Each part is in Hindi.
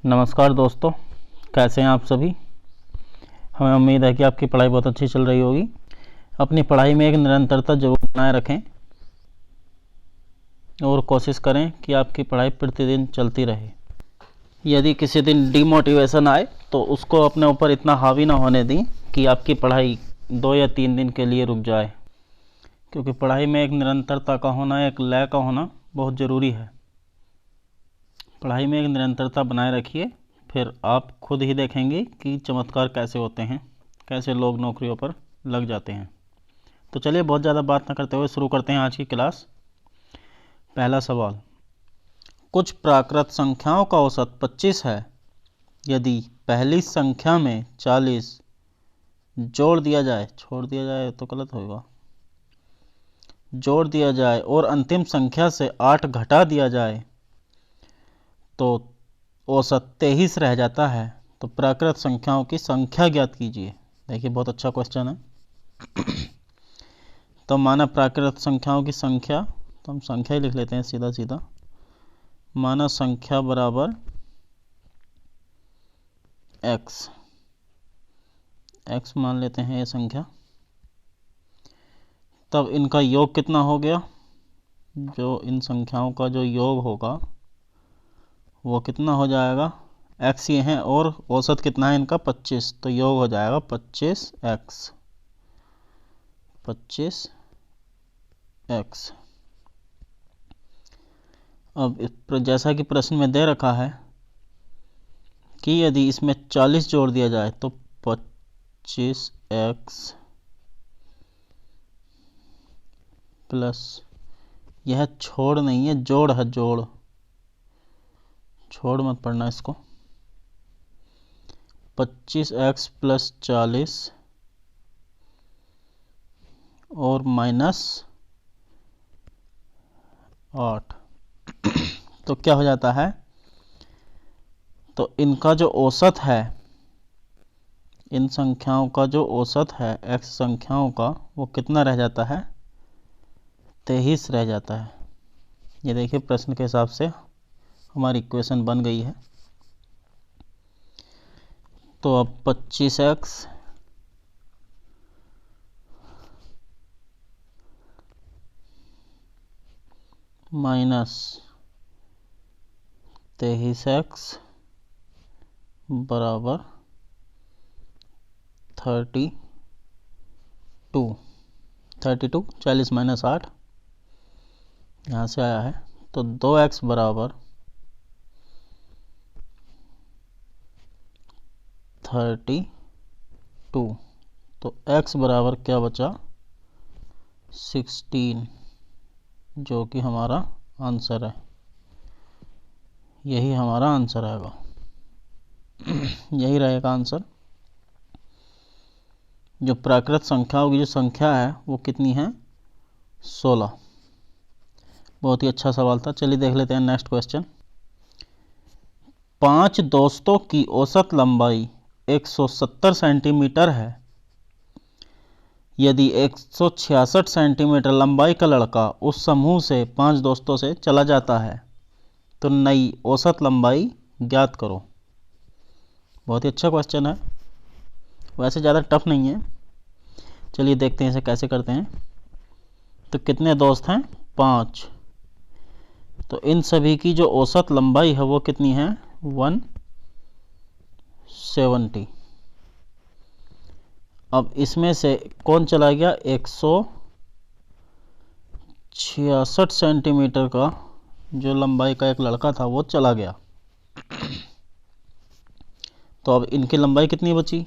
नमस्कार दोस्तों, कैसे हैं आप सभी। हमें उम्मीद है कि आपकी पढ़ाई बहुत अच्छी चल रही होगी। अपनी पढ़ाई में एक निरंतरता जरूर बनाए रखें और कोशिश करें कि आपकी पढ़ाई प्रतिदिन चलती रहे। यदि किसी दिन डिमोटिवेशन आए तो उसको अपने ऊपर इतना हावी ना होने दें कि आपकी पढ़ाई 2 या 3 दिन के लिए रुक जाए, क्योंकि पढ़ाई में एक निरंतरता का होना, एक लय का होना बहुत ज़रूरी है। पढ़ाई में एक निरंतरता बनाए रखिए, फिर आप खुद ही देखेंगे कि चमत्कार कैसे होते हैं, कैसे लोग नौकरियों पर लग जाते हैं। तो चलिए बहुत ज़्यादा बात न करते हुए शुरू करते हैं आज की क्लास। पहला सवाल, कुछ प्राकृत संख्याओं का औसत 25 है। यदि पहली संख्या में 40 जोड़ दिया जाए, छोड़ दिया जाए तो गलत होगा, जोड़ दिया जाए और अंतिम संख्या से 8 घटा दिया जाए तो औसत 23 रह जाता है। तो प्राकृत संख्याओं की संख्या ज्ञात कीजिए। देखिए बहुत अच्छा क्वेश्चन है। तो माना प्राकृत संख्याओं की संख्या, तो हम संख्या ही लिख लेते हैं सीधा सीधा। माना संख्या बराबर x, x मान लेते हैं ये संख्या। तब इनका योग कितना हो गया, जो इन संख्याओं का जो योग होगा वो कितना हो जाएगा, x ये हैं और औसत कितना है इनका 25, तो योग हो जाएगा 25x। अब जैसा कि प्रश्न में दे रखा है कि यदि इसमें 40 जोड़ दिया जाए तो 25x प्लस, यह छोड़ नहीं है, जोड़ है, जोड़, छोड़ मत पढ़ना इसको। 25x प्लस 40 और माइनस 8, तो क्या हो जाता है, तो इनका जो औसत है, इन संख्याओं का जो औसत है x संख्याओं का, वो कितना रह जाता है, 23 रह जाता है। ये देखिए प्रश्न के हिसाब से हमारी इक्वेशन बन गई है। तो अब 25x माइनस 23x बराबर 32, 40 माइनस 8 यहाँ से आया है। तो 2x बराबर 32, तो x बराबर क्या बचा, 16, जो कि हमारा आंसर है। यही हमारा आंसर आएगा। यही रहेगा आंसर। जो प्राकृत संख्याओं की जो संख्या है वो कितनी है, 16। बहुत ही अच्छा सवाल था। चलिए देख लेते हैं नेक्स्ट क्वेश्चन। 5 दोस्तों की औसत लंबाई 170 सेंटीमीटर है। यदि 166 सेंटीमीटर लंबाई का लड़का उस समूह से 5 दोस्तों से चला जाता है तो नई औसत लंबाई ज्ञात करो। बहुत ही अच्छा क्वेश्चन है, वैसे ज़्यादा टफ नहीं है। चलिए देखते हैं इसे कैसे करते हैं। तो कितने दोस्त हैं, 5। तो इन सभी की जो औसत लंबाई है वो कितनी है, 170। अब इसमें से कौन चला गया, 166 सेंटीमीटर का जो लंबाई का एक लड़का था वो चला गया। तो अब इनकी लंबाई कितनी बची,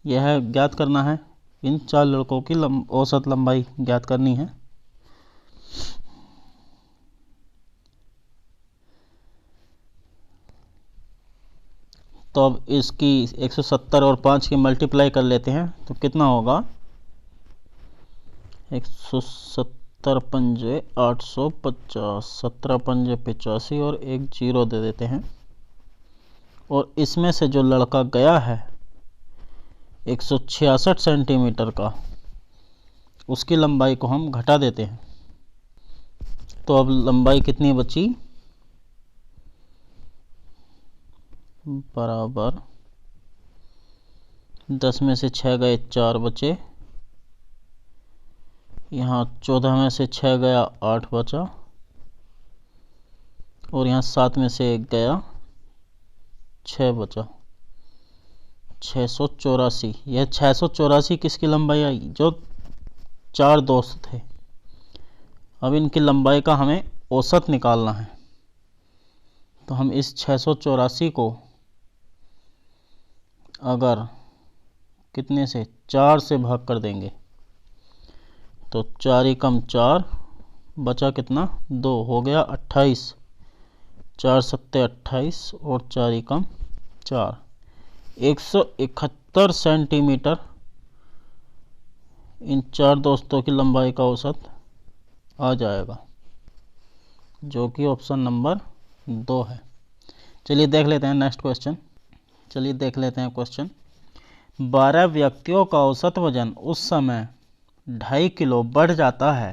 यह ज्ञात करना है। इन 4 लड़कों की औसत लंबाई ज्ञात करनी है। तो अब इसकी 170 और 5 की मल्टीप्लाई कर लेते हैं तो कितना होगा, 170 पंजे 850, 17 पंजे 85 और एक 0 दे देते हैं। और इसमें से जो लड़का गया है 166 सेंटीमीटर का, उसकी लंबाई को हम घटा देते हैं। तो अब लंबाई कितनी बची, बराबर 10 में से 6 गए 4 बचे, यहाँ 14 में से 6 गया 8 बचा, और यहाँ 7 में से 1 गया 6 बचा। 684। यह 684 किसकी लंबाई आई? जो 4 दोस्त थे। अब इनकी लंबाई का हमें औसत निकालना है, तो हम इस 684 को अगर कितने से 4 से भाग कर देंगे तो 4 एकम 4 बचा कितना 2 हो गया 28, 4 सत्ते 28 और 4 एकम 4, 171 सेंटीमीटर इन 4 दोस्तों की लंबाई का औसत आ जाएगा, जो कि ऑप्शन नंबर 2 है। चलिए देख लेते हैं नेक्स्ट क्वेश्चन। चलिए देख लेते हैं क्वेश्चन। 12 व्यक्तियों का औसत वजन उस समय 2.5 किलो बढ़ जाता है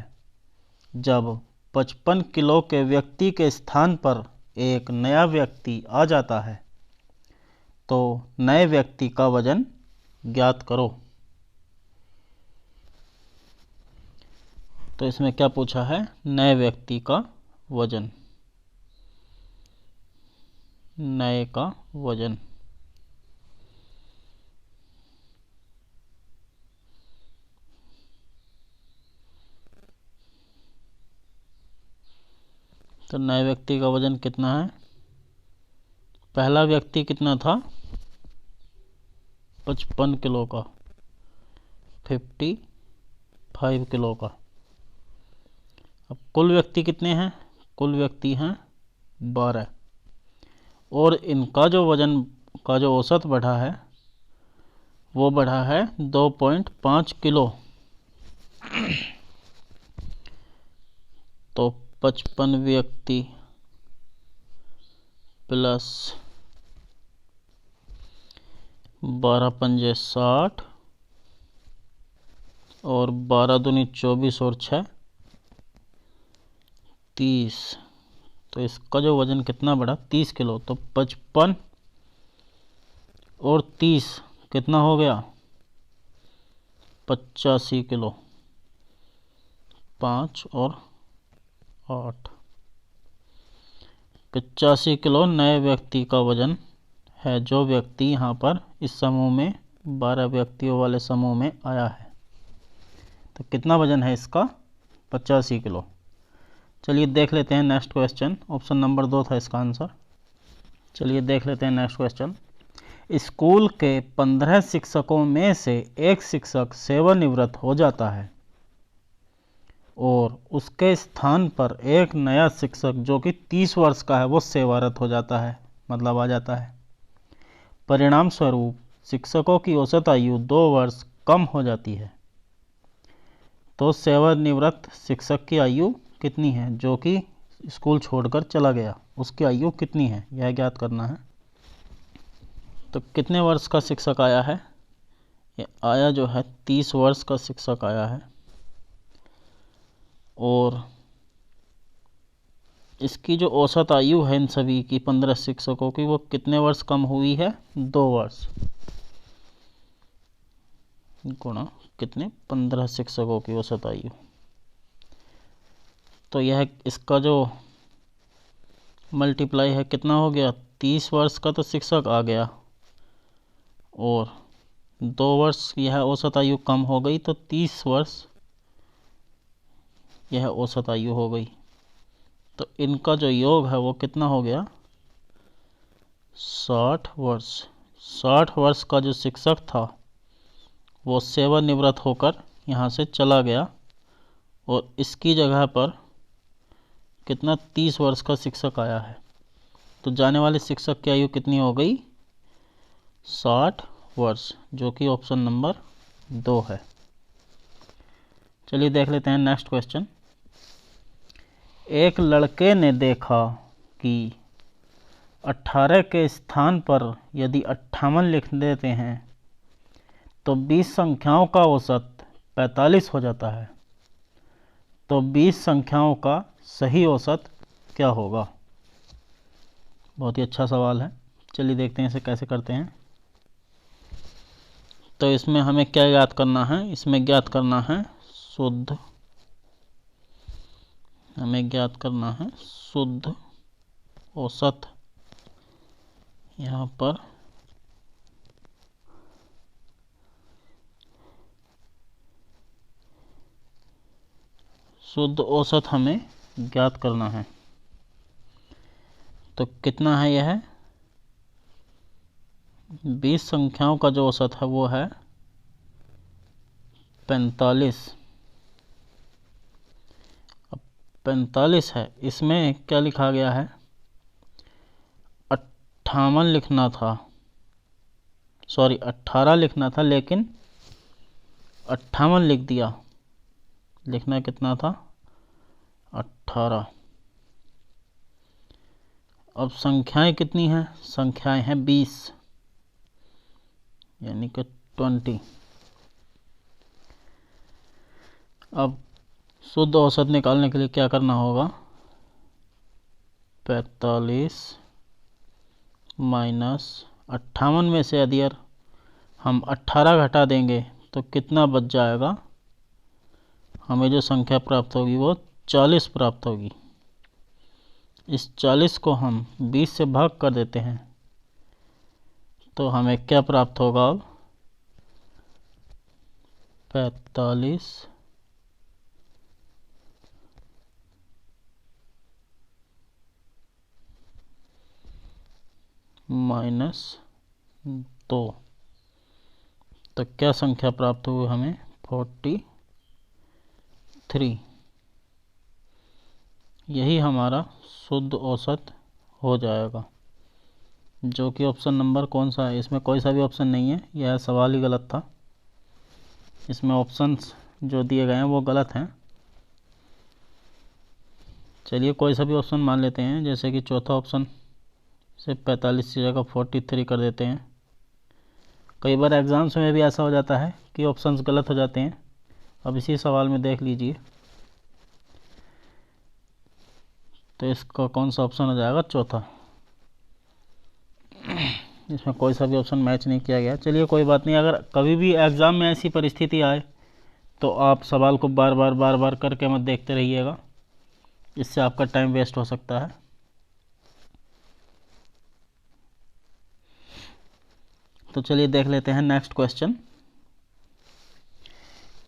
जब 55 किलो के व्यक्ति के स्थान पर एक नया व्यक्ति आ जाता है, तो नए व्यक्ति का वजन ज्ञात करो। तो इसमें क्या पूछा है? नए व्यक्ति का वजन, नए का वजन। तो नए व्यक्ति का वजन कितना है? पहला व्यक्ति कितना था? 55 किलो का, 55 किलो का। अब कुल व्यक्ति कितने हैं? कुल व्यक्ति हैं 12, और इनका जो वजन का जो औसत बढ़ा है वो बढ़ा है 2.5 किलो। तो 55 व्यक्ति प्लस 12 पंजे 60 और 12 दूनी 24 और 6 30। तो इसका जो वजन कितना बढ़ा? 30 किलो। तो 55 और 30 कितना हो गया? 85 किलो। 5 और 8, 85 किलो नए व्यक्ति का वजन है, जो व्यक्ति यहाँ पर इस समूह में 12 व्यक्तियों वाले समूह में आया है। तो कितना वजन है इसका? 85 किलो। चलिए देख लेते हैं नेक्स्ट क्वेश्चन। ऑप्शन नंबर 2 था इसका आंसर। चलिए देख लेते हैं नेक्स्ट क्वेश्चन। स्कूल के 15 शिक्षकों में से एक शिक्षक सेवानिवृत्त हो जाता है और उसके स्थान पर एक नया शिक्षक जो कि 30 वर्ष का है वो सेवारत हो जाता है, मतलब आ जाता है। परिणाम स्वरूप शिक्षकों की औसत आयु 2 वर्ष कम हो जाती है। तो सेवानिवृत्त शिक्षक की आयु कितनी है? जो कि स्कूल छोड़कर चला गया, उसकी आयु कितनी है यह ज्ञात करना है। तो कितने वर्ष का शिक्षक आया है? ये आया जो है 30 वर्ष का शिक्षक आया है, और इसकी जो औसत आयु है इन सभी की 15 शिक्षकों की वो कितने वर्ष कम हुई है? 2 वर्ष गुणा कितने? 15 शिक्षकों की औसत आयु। तो यह इसका जो मल्टीप्लाई है कितना हो गया? 30 वर्ष का तो शिक्षक आ गया और 2 वर्ष यह औसत आयु कम हो गई, तो 30 वर्ष यह औसत आयु हो गई। तो इनका जो योग है वो कितना हो गया? 60 वर्ष। 60 वर्ष का जो शिक्षक था वो सेवानिवृत्त होकर यहाँ से चला गया, और इसकी जगह पर कितना 30 वर्ष का शिक्षक आया है। तो जाने वाले शिक्षक की आयु कितनी हो गई? 60 वर्ष, जो कि ऑप्शन नंबर 2 है। चलिए देख लेते हैं नेक्स्ट क्वेश्चन। एक लड़के ने देखा कि 18 के स्थान पर यदि 58 लिख देते हैं तो 20 संख्याओं का औसत 45 हो जाता है। तो 20 संख्याओं का सही औसत क्या होगा? बहुत ही अच्छा सवाल है। चलिए देखते हैं इसे कैसे करते हैं। तो इसमें हमें क्या ज्ञात करना है, इसमें ज्ञात करना है शुद्ध, हमें ज्ञात करना है शुद्ध औसत। यहाँ पर शुद्ध औसत हमें ज्ञात करना है। तो कितना है यह 20 संख्याओं का जो औसत है वो है 45। अब 45 है, इसमें क्या लिखा गया है 58 लिखना था, सॉरी 18 लिखना था, लेकिन 58 लिख दिया। लिखना कितना था 18। अब संख्याएं कितनी हैं, संख्याएं हैं 20 यानी कि 20। अब शुद्ध औसत निकालने के लिए क्या करना होगा 45 माइनस 58 में से यदि हम 18 घटा देंगे तो कितना बच जाएगा, हमें जो संख्या प्राप्त होगी वो 40 प्राप्त होगी। इस 40 को हम 20 से भाग कर देते हैं तो हमें क्या प्राप्त होगा अब 45 माइनस 2, तो क्या संख्या प्राप्त हुई हमें 43। यही हमारा शुद्ध औसत हो जाएगा, जो कि ऑप्शन नंबर कौन सा है, इसमें कोई सा भी ऑप्शन नहीं है, यह सवाल ही गलत था। इसमें ऑप्शंस जो दिए गए हैं वो गलत हैं। चलिए कोई सा भी ऑप्शन मान लेते हैं, जैसे कि चौथा ऑप्शन से 45 की जगह 43 कर देते हैं। कई बार एग्ज़ाम्स में भी ऐसा हो जाता है कि ऑप्शंस गलत हो जाते हैं। अब इसी सवाल में देख लीजिए, तो इसका कौन सा ऑप्शन हो जाएगा चौथा। इसमें कोई सा भी ऑप्शन मैच नहीं किया गया। चलिए कोई बात नहीं, अगर कभी भी एग्ज़ाम में ऐसी परिस्थिति आए तो आप सवाल को बार बार करके मत देखते रहिएगा, इससे आपका टाइम वेस्ट हो सकता है। तो चलिए देख लेते हैं नेक्स्ट क्वेश्चन।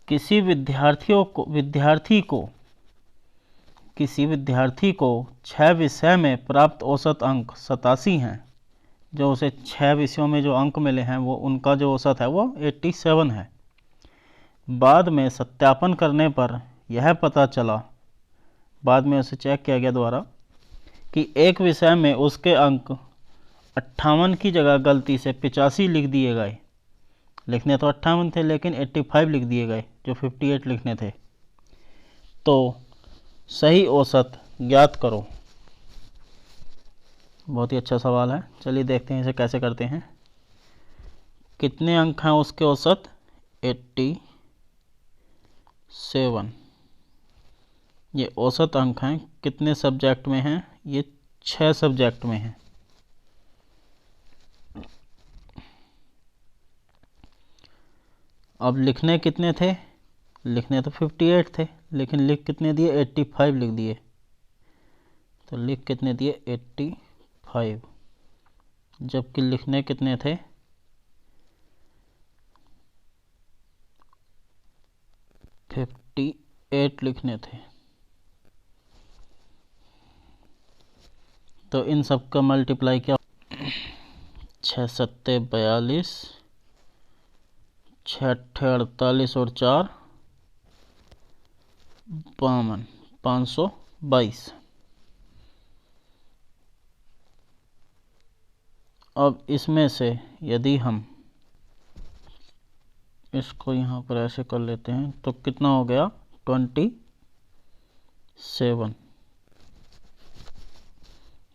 किसी विद्यार्थी को 6 विषय में प्राप्त औसत अंक 87 हैं। जो उसे 6 विषयों में जो अंक मिले हैं वो उनका जो औसत है वो 87 है। बाद में सत्यापन करने पर यह पता चला, बाद में उसे चेक किया गया दोबारा, कि एक विषय में उसके अंक 58 की जगह गलती से 85 लिख दिए गए। लिखने तो 58 थे लेकिन 85 लिख दिए गए, जो 58 लिखने थे। तो सही औसत ज्ञात करो। बहुत ही अच्छा सवाल है। चलिए देखते हैं इसे कैसे करते हैं। कितने अंक हैं उसके औसत 87। ये औसत अंक हैं, कितने सब्जेक्ट में हैं, ये 6 सब्जेक्ट में हैं। अब लिखने कितने थे, लिखने तो 58 थे लेकिन लिख कितने दिए 85 लिख दिए। तो लिख कितने दिए 85, जबकि लिखने कितने थे 58 लिखने थे। तो इन सब का मल्टीप्लाई क्या 6 सत्ते 42, 6 अट्ठे 48 और 4 52, 522। अब इसमें से यदि हम इसको यहाँ पर ऐसे कर लेते हैं तो कितना हो गया 27।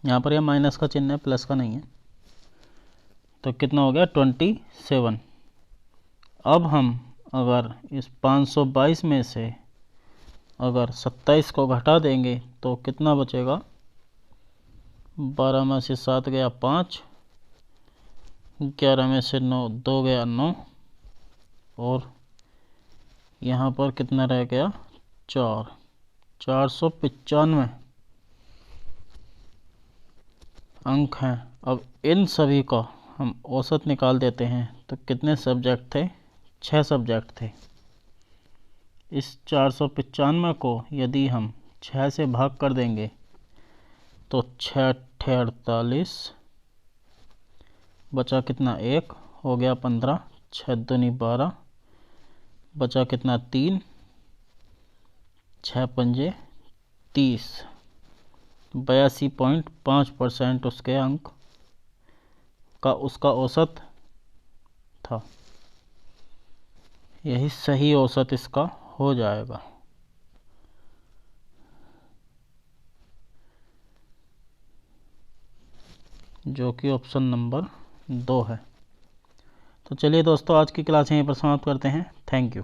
यहाँ पर यह माइनस का चिन्ह है, प्लस का नहीं है। तो कितना हो गया 27। अब हम अगर इस 522 में से अगर 27 को घटा देंगे तो कितना बचेगा, 12 में से 7 गया 5, 11 में से 9, 2 गया 9, और यहाँ पर कितना रह गया 4, 495 अंक हैं। अब इन सभी का हम औसत निकाल देते हैं। तो कितने सब्जेक्ट थे? 6 सब्जेक्ट थे। इस 495 को यदि हम 6 से भाग कर देंगे तो 6 48, बचा कितना 1, हो गया 15, 6 दूनी 12, बचा कितना 3, 6 पंजे 30, 82.5% उसके अंक का उसका औसत था। यही सही औसत इसका हो जाएगा। जो कि ऑप्शन नंबर 2 है। तो चलिए दोस्तों, आज की क्लास यहीं पर समाप्त करते हैं। Thank you.